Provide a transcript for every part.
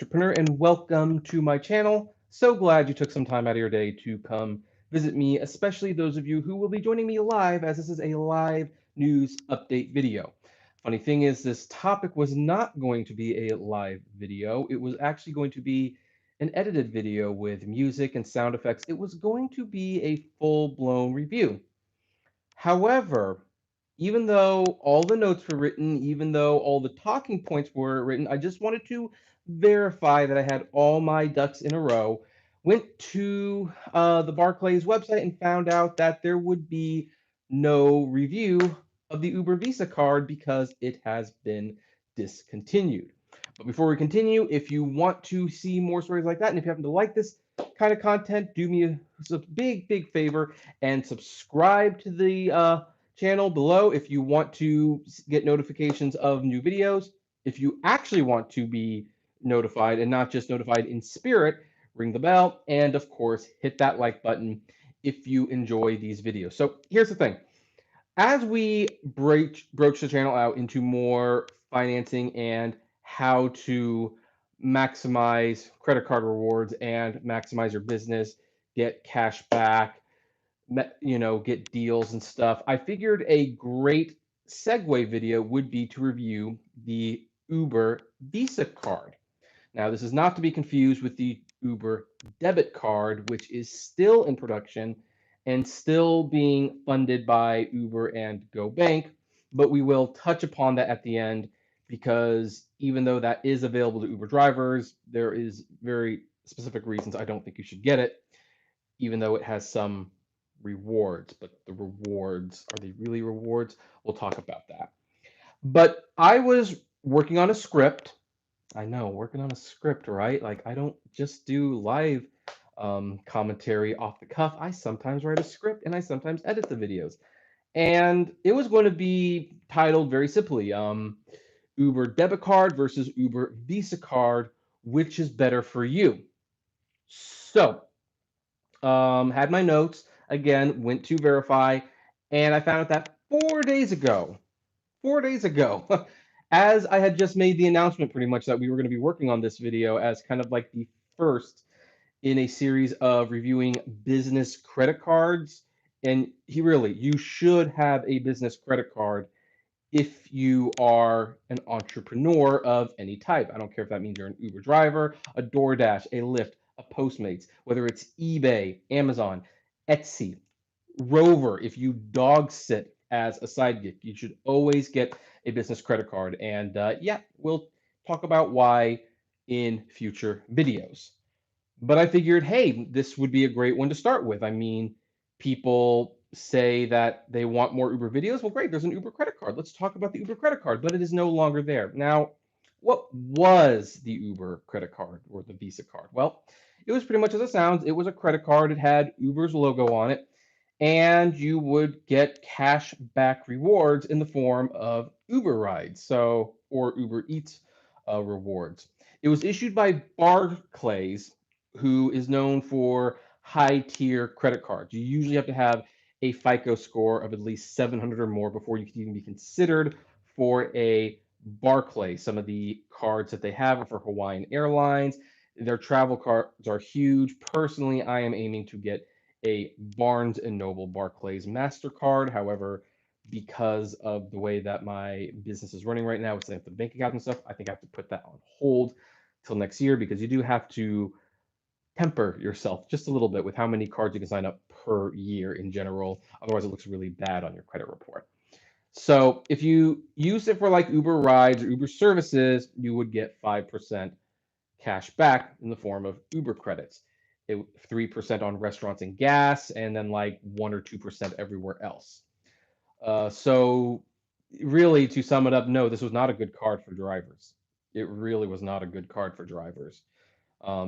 Entrepreneur, and welcome to my channel. So glad you took some time out of your day to come visit me, especially those of you who will be joining me live, as this is a live news update video. Funny thing is, this topic was not going to be a live video. It was actually going to be an edited video with music and sound effects. It was going to be a full-blown review. However, even though all the notes were written, even though all the talking points were written, I just wanted to verify that I had all my ducks in a row. Went to the Barclays website and found out that there would be no review of the Uber Visa card because it has been discontinued. But before we continue, if you want to see more stories like that, and if you happen to like this kind of content, do me a big favor and subscribe to the channel below if you want to get notifications of new videos. If you actually want to be notified and not just notified in spirit, ring the bell, and of course, hit that like button if you enjoy these videos. So here's the thing. As we broach the channel out into more financing and how to maximize credit card rewards and maximize your business, get cash back, get deals and stuff, I figured a great segue video would be to review the Uber Visa card. Now, this is not to be confused with the Uber debit card, which is still in production and still being funded by Uber and GoBank, but we will touch upon that at the end because even though that is available to Uber drivers, there is very specific reasons I don't think you should get it, even though it has some rewards. But the rewards, are they really rewards? We'll talk about that. But I was working on a script. I know, working on a script, right? Like, I don't just do live commentary off the cuff. I sometimes write a script and I sometimes edit the videos. And it was going to be titled very simply Uber debit card versus Uber Visa card, which is better for you? So, had my notes, again, went to verify, and I found out that 4 days ago, 4 days ago, as I had just made the announcement pretty much that we were going to be working on this video as kind of like the first in a series of reviewing business credit cards. And you should have a business credit card if you are an entrepreneur of any type. I don't care if that means you're an Uber driver, a DoorDash, a Lyft, a Postmates, whether it's eBay, Amazon, Etsy, Rover. If you dog sit as a side gig, you should always get a business credit card. And yeah, we'll talk about why in future videos. But I figured, hey, this would be a great one to start with. I mean, people say that they want more Uber videos. Well, great, there's an Uber credit card. Let's talk about the Uber credit card, but it is no longer there. Now, what was the Uber credit card or the Visa card? Well, it was pretty much as it sounds. It was a credit card. It had Uber's logo on it, and you would get cash back rewards in the form of Uber rides, or Uber Eats rewards. It was issued by Barclays, who is known for high tier credit cards. You usually have to have a FICO score of at least 700 or more before you can even be considered for a Barclays. Some of the cards that they have are for Hawaiian Airlines. Their travel cards are huge. Personally, I am aiming to get a Barnes and Noble Barclays MasterCard. However, because of the way that my business is running right now with setting up the bank account and stuff, I think I have to put that on hold till next year because you do have to temper yourself just a little bit with how many cards you can sign up per year in general. Otherwise, it looks really bad on your credit report. So if you use it for like Uber rides or Uber services, you would get 5% cash back in the form of Uber credits. 3% on restaurants and gas, and then like 1 or 2% everywhere else. So really, to sum it up, no, this was not a good card for drivers. It really was not a good card for drivers.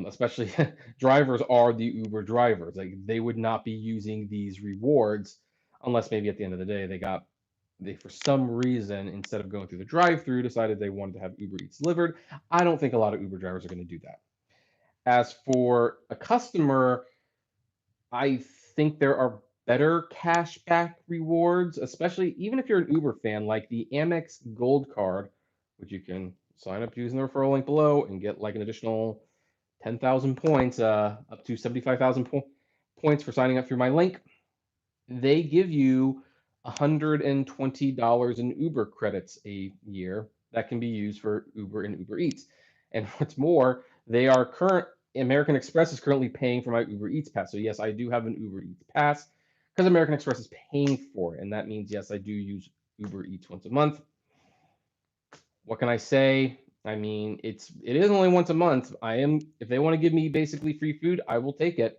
Especially drivers are the Uber drivers. Like they would not be using these rewards unless maybe at the end of the day they for some reason instead of going through the drive-through decided they wanted to have Uber Eats delivered. I don't think a lot of Uber drivers are going to do that. As for a customer, I think there are better cashback rewards, especially even if you're an Uber fan, like the Amex Gold Card, which you can sign up using the referral link below and get like an additional 10,000 points, up to 75,000 points for signing up through my link. They give you $120 in Uber credits a year that can be used for Uber and Uber Eats. And what's more, they are current American Express is currently paying for my Uber Eats pass. So yes, I do have an Uber Eats pass because American Express is paying for it. And that means yes, I do use Uber Eats once a month. What can I say? I mean, it is only once a month. If they want to give me basically free food, I will take it.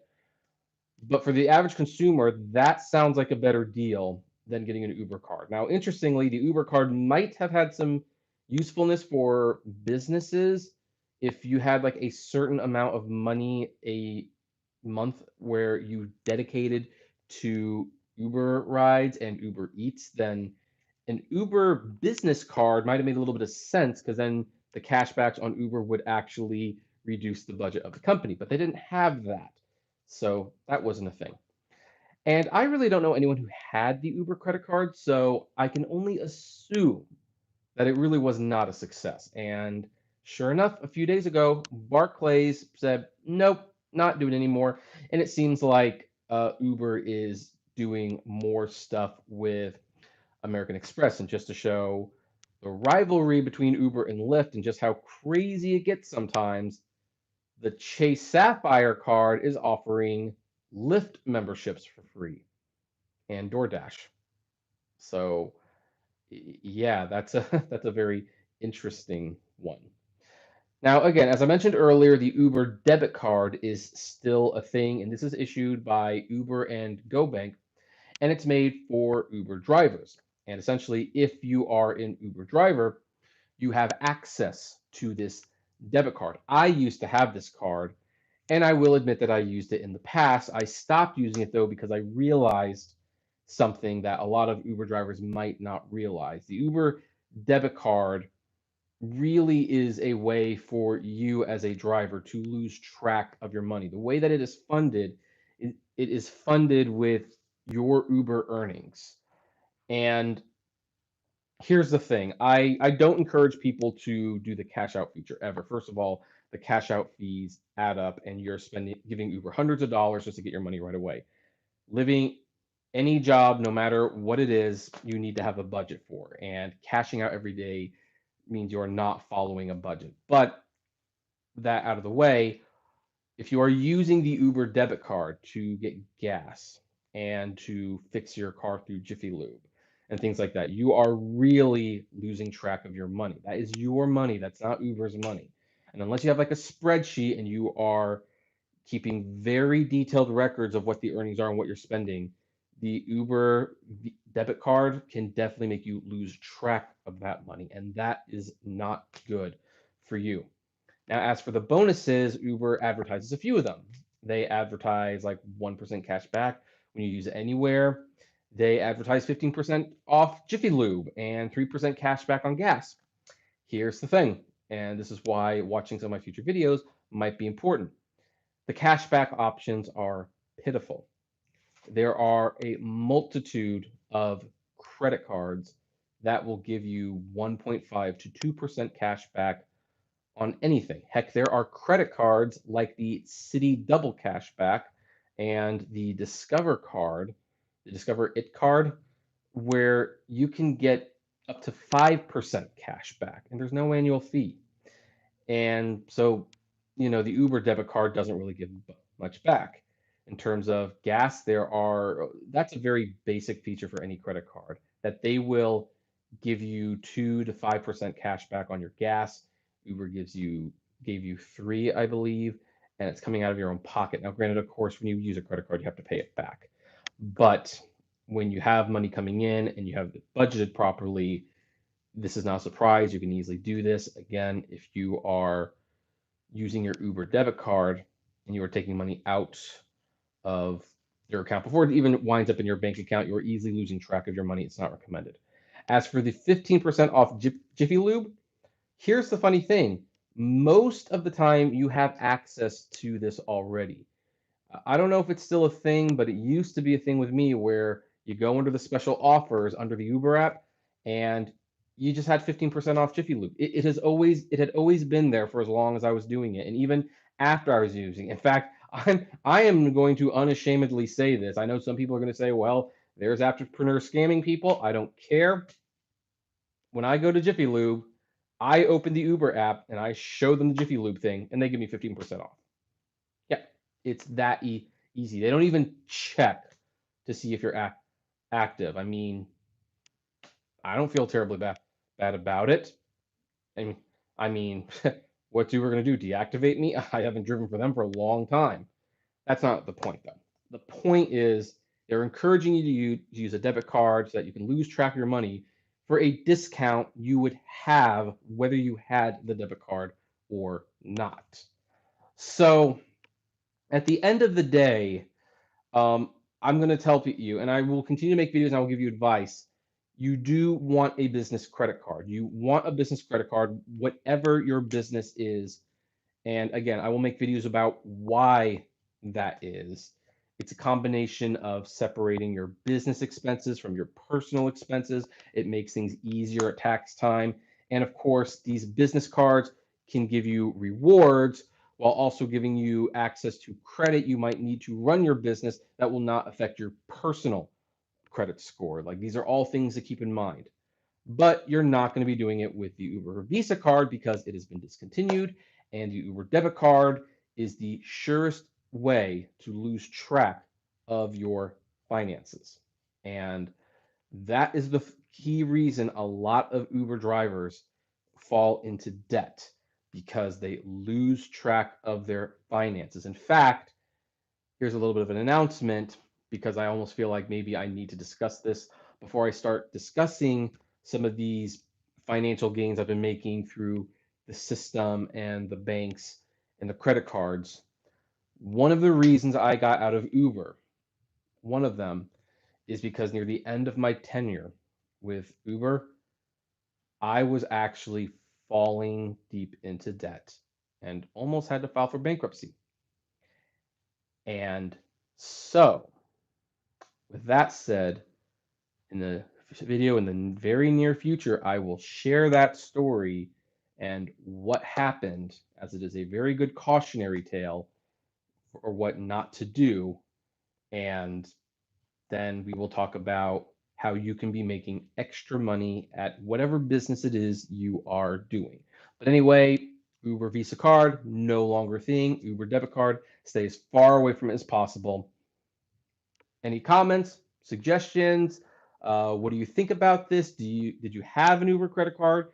But for the average consumer, that sounds like a better deal than getting an Uber card. Now, interestingly, the Uber card might have had some usefulness for businesses if you had like a certain amount of money a month where you dedicated to Uber rides and Uber Eats, then an Uber business card might have made a little bit of sense because then the cashbacks on Uber would actually reduce the budget of the company. But they didn't have that. So that wasn't a thing. And I really don't know anyone who had the Uber credit card, so I can only assume that it really was not a success. And sure enough, a few days ago, Barclays said, nope, not doing it anymore. And it seems like Uber is doing more stuff with American Express. And just to show the rivalry between Uber and Lyft and just how crazy it gets sometimes, the Chase Sapphire card is offering Lyft memberships for free and DoorDash. So yeah, that's a that's a very interesting one. Now, again, as I mentioned earlier, the Uber debit card is still a thing, and this is issued by Uber and GoBank, and it's made for Uber drivers. And essentially, if you are an Uber driver, you have access to this debit card. I used to have this card, and I will admit that I used it in the past. I stopped using it though because I realized something that a lot of Uber drivers might not realize. The Uber debit card really is a way for you as a driver to lose track of your money. The way that it is funded, it is funded with your Uber earnings. And here's the thing. I don't encourage people to do the cash out feature ever. First of all, the cash out fees add up and you're giving Uber hundreds of dollars just to get your money right away. Living any job, no matter what it is, you need to have a budget for. And cashing out every day means you're not following a budget. But that out of the way, if you are using the Uber debit card to get gas and to fix your car through Jiffy Lube and things like that, you are really losing track of your money. That is your money. That's not Uber's money. And unless you have like a spreadsheet and you are keeping very detailed records of what the earnings are and what you're spending, the Uber debit card can definitely make you lose track of that money. And that is not good for you. Now, as for the bonuses, Uber advertises a few of them. They advertise like 1% cash back when you use it anywhere. They advertise 15% off Jiffy Lube and 3% cash back on gas. Here's the thing, and this is why watching some of my future videos might be important. The cashback options are pitiful. There are a multitude of credit cards that will give you 1.5 to 2% cash back on anything. Heck, there are credit cards like the Citi Double Cashback and the Discover card, the Discover It card, where you can get up to 5% cash back and there's no annual fee. And so, the Uber debit card doesn't really give much back. In terms of gas, that's a very basic feature for any credit card that they will give you 2 to 5% cash back on your gas. Uber gave you 3, I believe, and it's coming out of your own pocket. Now, granted, of course, when you use a credit card, you have to pay it back. But when you have money coming in and you have it budgeted properly, this is not a surprise. You can easily do this. Again, if you are using your Uber debit card and you are taking money out of your account before it even winds up in your bank account, you're easily losing track of your money. It's not recommended. As for the 15% off Jiffy Lube, here's the funny thing. Most of the time, you have access to this already. I don't know if it's still a thing, but it used to be a thing with me where you go under the special offers under the Uber app and you just had 15% off Jiffy Lube. It had always been there for as long as I was doing it, and even after I was using it. In fact, I am going to unashamedly say this. I know some people are going to say, well, there's Apptrepreneur scamming people. I don't care. When I go to Jiffy Lube, I open the Uber app and I show them the Jiffy Lube thing, and they give me 15% off. Yeah, it's that easy. They don't even check to see if you're active. I mean, I don't feel terribly bad about it. And I mean, what's Uber going to do? Deactivate me? I haven't driven for them for a long time. That's not the point, though. The point is they're encouraging you to use a debit card so that you can lose track of your money for a discount you would have whether you had the debit card or not. So at the end of the day, I'm going to tell you, and I will continue to make videos and I will give you advice. You do want a business credit card. You want a business credit card, whatever your business is. And again, I will make videos about why that is. It's a combination of separating your business expenses from your personal expenses. It makes things easier at tax time. And of course, these business cards can give you rewards while also giving you access to credit you might need to run your business that will not affect your personal credit score. Like these are all things to keep in mind. But you're not going to be doing it with the Uber Visa card because it has been discontinued, and the Uber debit card is the surest way to lose track of your finances. And that is the key reason a lot of Uber drivers fall into debt because they lose track of their finances. In fact, here's a little bit of an announcement because I almost feel like maybe I need to discuss this before I start discussing some of these financial gains I've been making through the system and the banks and the credit cards. One of the reasons I got out of Uber, one of them is because near the end of my tenure with Uber, I was actually falling deep into debt and almost had to file for bankruptcy. And so, with that said, in the video in the very near future, I will share that story and what happened, as it is a very good cautionary tale for what not to do. And then we will talk about how you can be making extra money at whatever business it is you are doing. But anyway, Uber Visa card, no longer a thing. Uber debit card, stay as far away from it as possible. Any comments, suggestions? What do you think about this? Did you have an Uber credit card?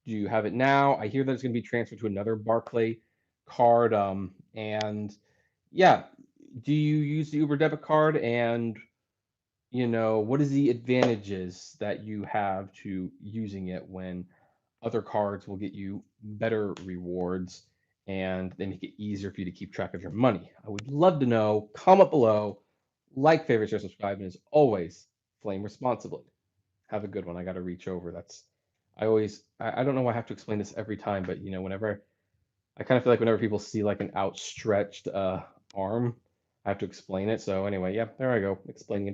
Do you have it now? I hear that it's going to be transferred to another Barclays card. And yeah, do you use the Uber debit card? And what is the advantages that you have to using it when other cards will get you better rewards and they make it easier for you to keep track of your money? I would love to know. Comment below, like, favorite, share, subscribe, and as always, flame responsibly. Have a good one. I got to reach over. I don't know why I have to explain this every time, but whenever I kind of feel like whenever people see like an outstretched arm, I have to explain it. So anyway, yeah, there I go, explaining it.